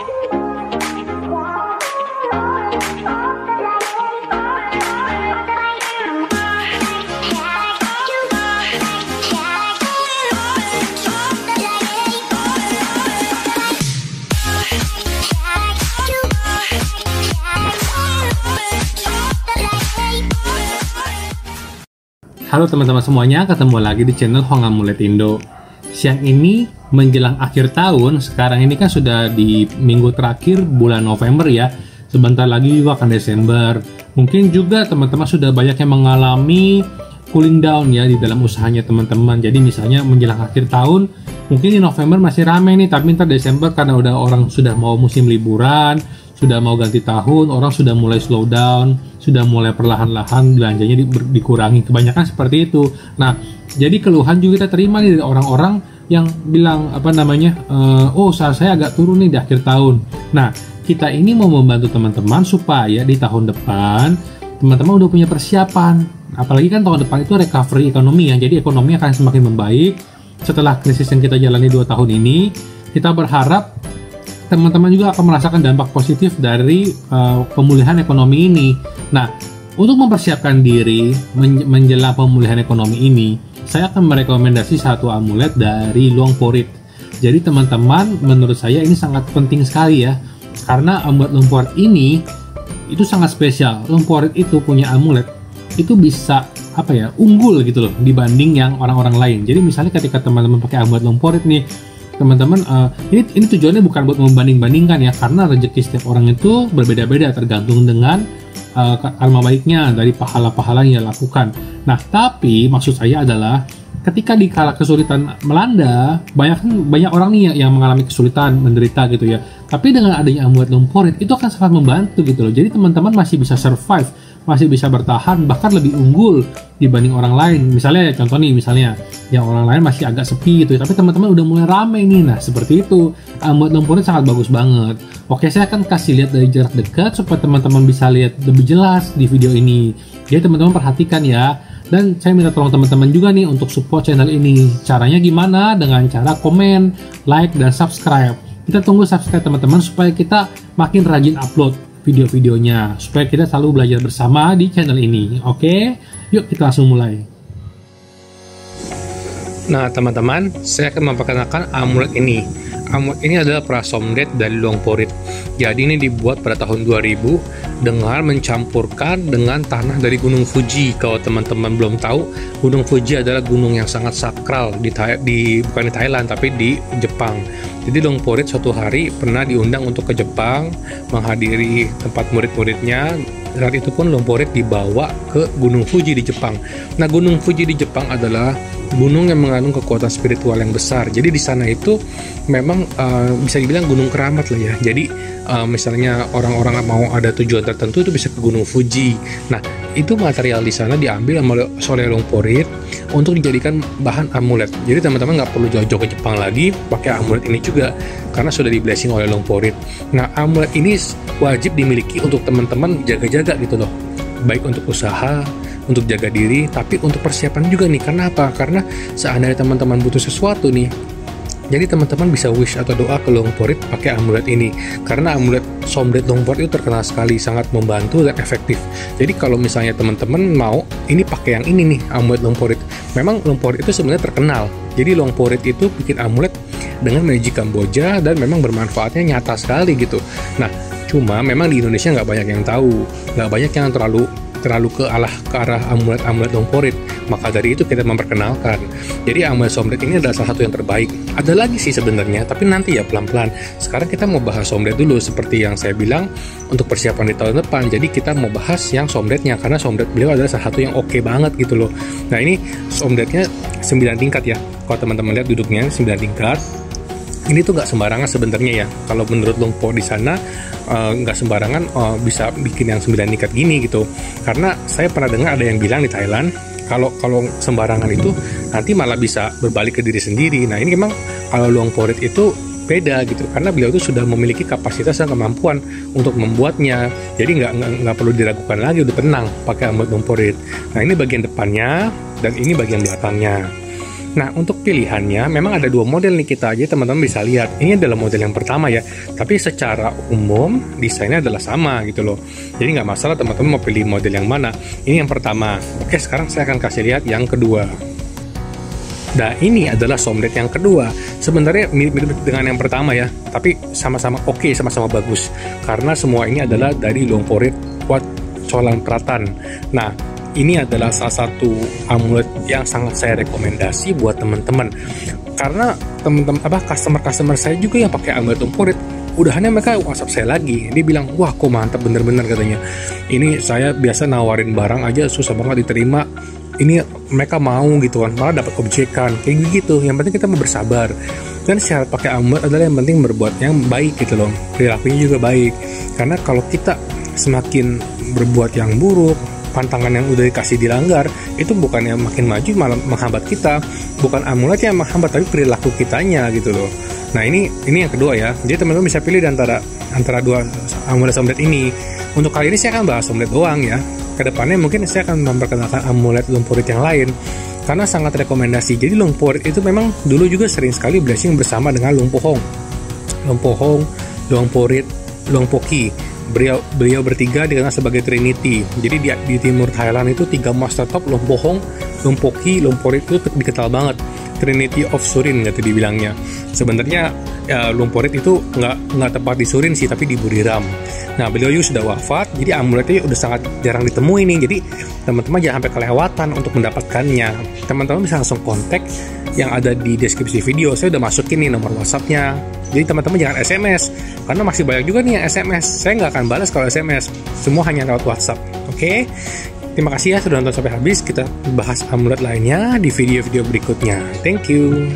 Halo teman-teman semuanya, ketemu lagi di channel Hong Amulet Indo. Siang ini menjelang akhir tahun, sekarang ini kan sudah di minggu terakhir bulan November ya. Sebentar lagi juga akan Desember. Mungkin juga teman-teman sudah banyak yang mengalami cooling down ya di dalam usahanya teman-teman. Jadi misalnya menjelang akhir tahun, mungkin di November masih ramai nih, tapi ntar Desember karena udah orang sudah mau musim liburan, sudah mau ganti tahun, orang sudah mulai slow down, sudah mulai perlahan-lahan belanjanya dikurangi. Kebanyakan seperti itu. Nah, jadi keluhan juga kita terima nih dari orang-orang yang bilang oh usaha saya agak turun nih di akhir tahun. Nah, kita ini mau membantu teman-teman supaya di tahun depan teman-teman udah punya persiapan. Apalagi kan tahun depan itu recovery ekonomi ya, jadi ekonomi akan semakin membaik setelah krisis yang kita jalani 2 tahun ini. Kita berharap teman-teman juga akan merasakan dampak positif dari pemulihan ekonomi ini. Nah, untuk mempersiapkan diri menjelang pemulihan ekonomi ini, saya akan merekomendasi satu amulet dari Luang Porit. Jadi teman-teman, menurut saya ini sangat penting sekali ya, karena amulet Luang Porit ini itu sangat spesial. Luang Porit itu punya amulet itu bisa unggul gitu loh dibanding yang orang-orang lain. Jadi misalnya ketika teman-teman pakai amulet Luang Porit nih, teman-teman, ini tujuannya bukan buat membanding-bandingkan ya, karena rezeki setiap orang itu berbeda-beda tergantung dengan karma baiknya dari pahala-pahala yang dia lakukan. Nah, tapi maksud saya adalah ketika di kala kesulitan melanda, banyak orang nih yang mengalami kesulitan, menderita gitu ya. Tapi dengan adanya amulet Luang Porit itu akan sangat membantu gitu loh. Jadi teman-teman masih bisa survive, masih bisa bertahan, bahkan lebih unggul dibanding orang lain. Misalnya contoh nih, yang orang lain masih agak sepi gitu ya, tapi teman-teman udah mulai ramai nih. Nah, seperti itu. Amulet Luang Porit sangat bagus banget. Oke, saya akan kasih lihat dari jarak dekat supaya teman-teman bisa lihat lebih jelas di video ini. Jadi teman-teman perhatikan ya. Dan saya minta tolong teman-teman juga nih untuk support channel ini. Caranya gimana? Dengan cara komen, like, dan subscribe. Kita tunggu subscribe teman-teman supaya kita makin rajin upload video-videonya, supaya kita selalu belajar bersama di channel ini. Oke, yuk kita langsung mulai. Nah teman-teman, saya akan memperkenalkan amulet ini. Amulet ini adalah prasomdet dari Luang Porit. Jadi ini dibuat pada tahun 2000 dengan mencampurkan dengan tanah dari Gunung Fuji. Kalau teman-teman belum tahu, Gunung Fuji adalah gunung yang sangat sakral bukan di Thailand tapi di Jepang. Jadi Luang Porit suatu hari pernah diundang untuk ke Jepang menghadiri tempat murid-muridnya. Saat itu pun Luang Porit dibawa ke Gunung Fuji di Jepang. Nah, Gunung Fuji di Jepang adalah gunung yang mengandung kekuatan spiritual yang besar. Jadi di sana itu memang bisa dibilang gunung keramat lah ya. Jadi misalnya orang-orang mau ada tujuan tertentu itu bisa ke Gunung Fuji. Nah, itu material di sana diambil oleh Luang Porit untuk dijadikan bahan amulet. Jadi teman-teman nggak perlu jauh-jauh ke Jepang lagi pakai amulet ini juga, karena sudah di blessing oleh Luang Porit. Nah, amulet ini wajib dimiliki untuk teman-teman jaga-jaga gitu loh, baik untuk usaha, untuk jaga diri, tapi untuk persiapan juga nih. Karena apa? Karena seandainya teman-teman butuh sesuatu nih, jadi teman-teman bisa wish atau doa ke Luang Porit pakai amulet ini. Karena amulet somdet Luang Porit itu terkenal sekali, sangat membantu dan efektif. Jadi kalau misalnya teman-teman mau ini pakai yang ini nih, amulet Luang Porit. Memang Luang Porit itu sebenarnya terkenal. Jadi Luang Porit itu bikin amulet dengan magic Kamboja dan memang bermanfaatnya nyata sekali gitu. Nah, cuma memang di Indonesia nggak banyak yang tahu, nggak banyak yang terlalu ke arah amulet Luang Porit. Maka dari itu kita memperkenalkan. Jadi amulet somdet ini adalah salah satu yang terbaik. Ada lagi sih sebenarnya, tapi nanti ya pelan-pelan. Sekarang kita mau bahas somdet dulu, seperti yang saya bilang untuk persiapan di tahun depan. Jadi kita mau bahas yang somdetnya, karena somdet beliau adalah salah satu yang oke banget gitu loh. Nah, ini somdetnya 9 tingkat ya. Kalau teman-teman lihat duduknya 9 tingkat. Ini tuh nggak sembarangan sebenarnya ya. Kalau menurut Luang Porit di sana nggak sembarangan bisa bikin yang 9 tingkat gini gitu. Karena saya pernah dengar ada yang bilang di Thailand, kalau sembarangan itu nanti malah bisa berbalik ke diri sendiri. Nah, ini memang kalau Luang Porit itu beda gitu, karena beliau itu sudah memiliki kapasitas dan kemampuan untuk membuatnya. Jadi nggak perlu diragukan lagi, udah tenang pakai amulet Luang Porit. Nah, ini bagian depannya dan ini bagian belakangnya. Nah, untuk pilihannya memang ada dua model nih kita aja teman-teman bisa lihat. Ini adalah model yang pertama ya, tapi secara umum desainnya adalah sama gitu loh. Jadi nggak masalah teman-teman mau pilih model yang mana. Ini yang pertama. Oke, sekarang saya akan kasih lihat yang kedua. Nah, ini adalah somlet yang kedua. Sebenarnya mirip-mirip dengan yang pertama ya, tapi sama-sama oke, sama-sama bagus. Karena semua ini adalah dari Longporit Wat Cholan Pratan. Nah, ini adalah salah satu amulet yang sangat saya rekomendasi buat teman-teman. Karena teman-teman customer saya juga yang pakai amulet Longporit, udahannya mereka WhatsApp saya lagi. Dia bilang, wah kok mantap bener-bener katanya. Ini saya biasa nawarin barang aja susah banget diterima. Ini mereka mau gitu kan, malah dapat objekan kayak gitu. Yang penting kita mau bersabar. Dan syarat pakai amulet adalah yang penting berbuat yang baik gitu loh. Perilakunya juga baik. Karena kalau kita semakin berbuat yang buruk, pantangan yang udah dikasih dilanggar, itu bukan yang makin maju malah menghambat kita. Bukan amulet yang menghambat, tapi perilaku kitanya gitu loh. Nah ini yang kedua ya. Jadi teman-teman bisa pilih antara dua amulet ini. Untuk kali ini saya akan bahas amulet doang ya. Kedepannya mungkin saya akan memperkenalkan amulet Longporit yang lain karena sangat rekomendasi. Jadi Longporit itu memang dulu juga sering sekali blessing bersama dengan Longpohong, Longporit, Longpoki. Beliau bertiga dikenal sebagai Trinity. Jadi di timur Thailand itu 3 master top, Longpohong, Longpoki, Longporit itu dikenal banget. Trinity of Surin gitu dibilangnya. Sebenarnya Longporit itu nggak tepat di Surin sih, tapi di Buriram. Nah, beliau juga sudah wafat, jadi amuletnya udah sangat jarang ditemui nih. Jadi teman-teman jangan sampai kelewatan untuk mendapatkannya. Teman-teman bisa langsung kontak yang ada di deskripsi video. Saya udah masukin nih nomor WhatsApp-nya. Jadi teman-teman jangan SMS, karena masih banyak juga nih yang SMS. Saya nggak akan balas kalau SMS. Semua hanya lewat WhatsApp. Oke? Terima kasih ya sudah nonton sampai habis. Kita bahas amulet lainnya di video-video berikutnya. Thank you.